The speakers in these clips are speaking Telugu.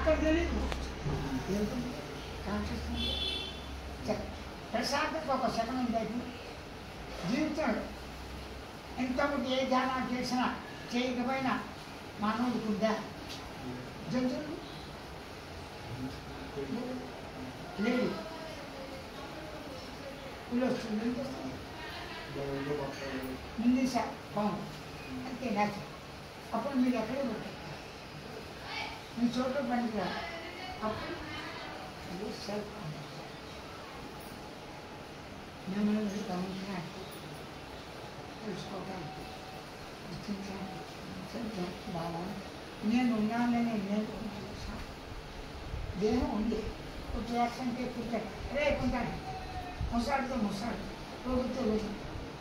అక్కడ తెలియదు వెళ్తుంది కాన్షియస్నెస్ ప్రశాంతత ఒక శకం ఉంది జీవితంలో ఎంతమంది ఏ ధ్యానం చేసినా చేయకపోయినా మానవుడికి ఉందా జంతువులు లేదు పులి వస్తుంది ఏం చేస్తుంది ముందు సార్ బాగుంది అంతే నేచర్ అప్పుడు మీరు ఎక్కడే ఉంటారు మీ చోట పనికి రాదు అప్పుడు అది సెల్ఫ్ మిమ్మల్ని గమనించడానికి తెలుసుకోవడానికి గుర్తించడానికి బాగా నేను ఉన్నానని నేను చూసాను దేహం ఉంది కుట్రాక్షన్ కుట్టాడు రే కొంటాడు ముసాడుతో ముసాడు రోగుతో రోజు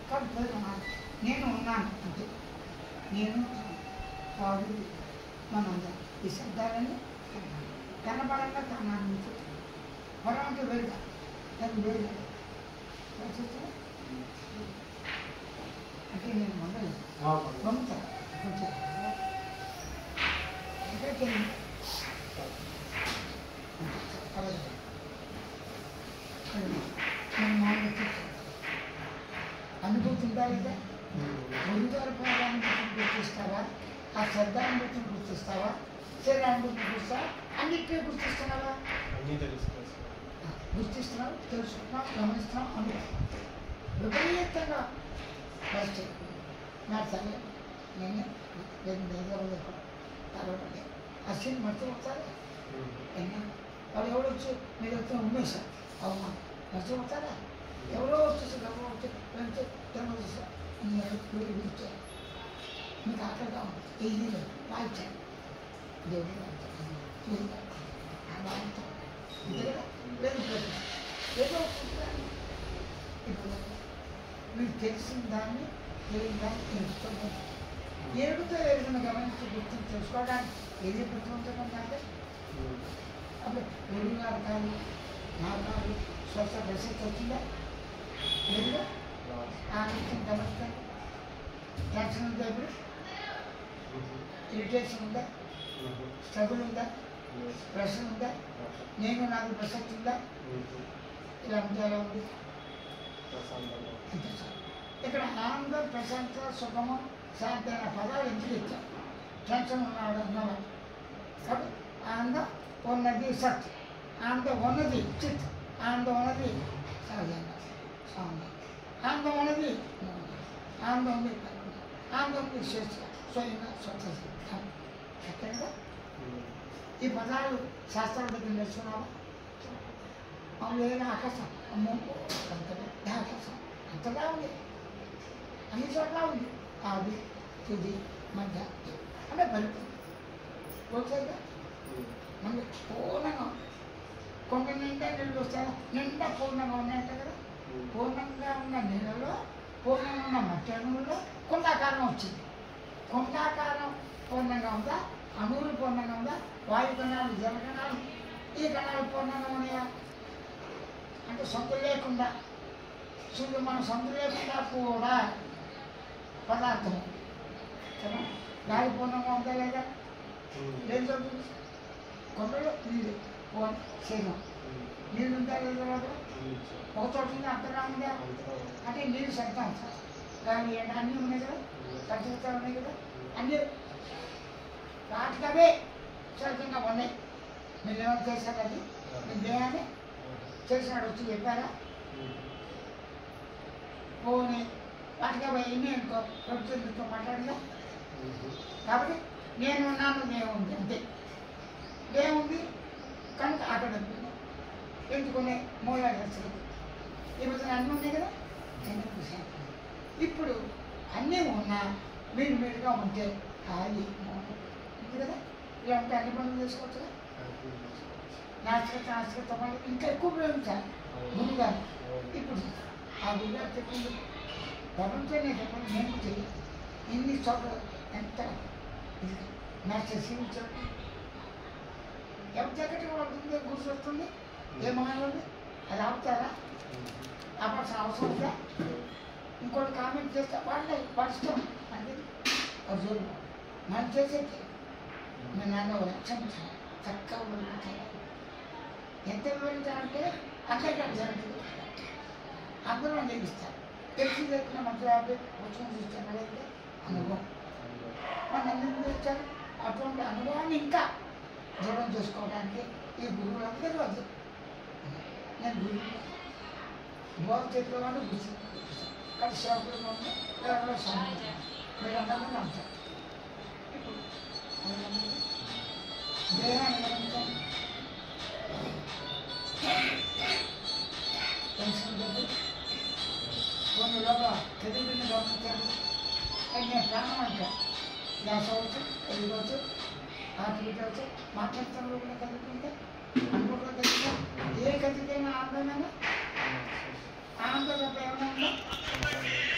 కడుపుతున్నాను నేను ఉన్నాను అంటే నేను వాడు మనందరం ఈ శబ్దాలని కనపడంగా తనాన్ని పొరవంటి వెళ్తా దాన్ని వేరు అంటే నేను మొదలు పంపుతా కొంచెం ఎక్కడికి అనుభూతి ఉందా లేదా ముందువరపాదాన్ని గుర్తిస్తావా ఆ శబ్దాన్ని గుర్తిస్తావా శరీరాన్ని గుర్తిస్తావా అన్నిటినీ గుర్తిస్తున్నావా గుర్తిస్తున్నావు తెలుసుకుంటున్నావు గమనిస్తున్నావు అనుభవం విపరీతంగా ఫస్ట్ నా సరే నేను తలపడే ఆ సీన్ మర్చిపోతారా వాడు ఎవరు వచ్చి మీరు వచ్చి ఉమ్మేశారు అవునా మర్చిపోతారా ఎవరో వచ్చేసి ఎవరో వచ్చి వెళ్తే తినవచ్చేసారు ఇచ్చారు మీకు అక్కడగా ఉంది ఇది వాయించారు దేవుడు ఏదో ఇప్పుడు మీకు తెలిసిన దాన్ని తెలియని దాన్ని తెలుసుకోవడం ఏడుతో ఏదైనా గమనించి గుర్తించి తెలుసుకోవడానికి ఏది గుర్తుంటుందంటే అప్పుడు ఏడు అర్థాలు నాలుగు శ్వాస ప్రసిద్ధి వచ్చిందా లేదా ఆనందం గమనిస్తాను టెన్షన్ ఉందా ఇప్పుడు ఇరిటేషన్ ఉందా స్ట్రగుల్ ఉందా ప్రెషర్ ఉందా నేను నాకు ప్రసక్తి ఉందా ఇలా ఉంటే ఎలా ఉంది ఇక్కడ ఆనందం ప్రశాంత సుఖము శాంతి అనే పదాలు ఎందుకు ఇచ్చాం టెన్షన్ ఉన్నాడు అన్నవాడు కాబట్టి ఆనందం ఉన్నది సత్ ఆనందం ఉన్నది చిత్ ఆనందం ఉన్నది సహజంగా సౌందర్యం ఆనందం ఉన్నది ఆనందం ఉంది ఆనందం ఉంది శ్రేష్ఠ స్వయంగా స్వతంత్ర ఎక్కడగా ఈ పదాలు శాస్త్రాల దగ్గర నేర్చుకున్నావా మామూలు ఏదైనా ఆకాశం అమ్మో ఆకాశం అంతగా ఉంది అన్ని చోట్ల ఉంది ఆది తుది మధ్య అంటే పలుతుంది పోతుందా మనకి పూర్ణంగా కొండ నిండా నీళ్ళు వస్తాయి నిండా పూర్ణంగా ఉన్నాయంట కదా పూర్ణంగా ఉన్న నీళ్ళలో పూర్ణంగా ఉన్న మట్టి అణువుల్లో కుండాకారం వచ్చింది కుండాకారం పూర్ణంగా ఉందా అణువులు పూర్ణంగా ఉందా వాయు కణాలు జల కణాలు ఈ కణాలు పూర్ణంగా ఉన్నాయా అంటే సొంత లేకుండా సూర్యుడు మన సొంత లేకుండా కూడా పదార్థం కదా గాలి పూర్ణంగా ఉందా లేదా లేదు చదువు కొండలో నీళ్ళు శరీరం నీళ్ళు ఉందా లేదా ఒక చోట ఉందా అంతగా ఉందా అంటే నీళ్ళు సరిగ్గా గాలి అన్నీ ఉన్నాయి కదా సరిగ్గా ఉన్నాయి కదా అన్నీ వాటికవే సరిగ్గా ఉన్నాయి మీరు ఏమైనా చేశారు అది మీ దేహాన్ని చేసినాడు వచ్చి చెప్పారా పోనీ వాటికి అవన్నీ అనుకో ప్రభుత్వంతో మాట్లాడదా కాబట్టి నేను ఉన్నాను దేవుంది అంతే దేవుంది కనుక అక్కడ ఎందుకునే మూలాలు వస్తుంది ఇప్పుడు అన్నీ ఉన్నాయి కదా ఇప్పుడు అన్నీ ఉన్నా మీరు మీరుగా ఉంటే అది ఉంది కదా ఇలా ఉంటే అన్ని పనులు చేసుకోవచ్చు కదా నాస్తిక పనులు ఇంకా ఎక్కువ ఉపయోగించాలి ముందుగా ఇప్పుడు ఆ గురుగారు చెప్పింది ప్రపంచాన్ని చెప్పండి నేను చెయ్యాలి ఇన్ని చోట్ల ఎంత నర్సరీ చెప్పి ఎవరి జగటి వస్తుంది గుర్తు వస్తుంది ఏ మానవుడు అది ఆపుతారా ఆపాల్సిన అవసరం ఉందా ఇంకోటి కామెంట్ చేస్తే వాళ్ళే పరుస్తాం అంటే అర్జున్ మనం చేసేది మీ నాన్న క్షమించాలి చక్కగా వివరించాలి. ఎంత వివరించాలంటే అందరికీ జరుగుతుంది, అందరూ నేర్పిస్తారు. తెలిసి తెలిసిన మంచి పుస్తకం చూస్తాను అనుభవం మనం ఎందుకు తెచ్చారు. అటువంటి అనుభవాన్ని ఇంకా దూరం చేసుకోవడానికి ఈ గురువులందరూ అది నేను గురువు భౌతిక వాళ్ళు కూర్చుంటాను కానీ సేవకులు ఎవరో సాధించారు. మీరు అందరూ అంటారు. ఇప్పుడు దేహాన్ని గమనించండి. తెలుసుకుంటుంది కొన్నిలోగా తెలివిని గమనించాను. కానీ నేను ప్రాణం అంటా గ్యాస్ అవ్వచ్చు, కదిలివచ్చు, ఆటలు అవచ్చు, మాట్లాడుతున్న కూడా కదులుతుంటే అనుకుంటూ కదిలితే ఏ కదిలికైనా ఆనందమైన ఆనందం ఏమైనా ఉందా?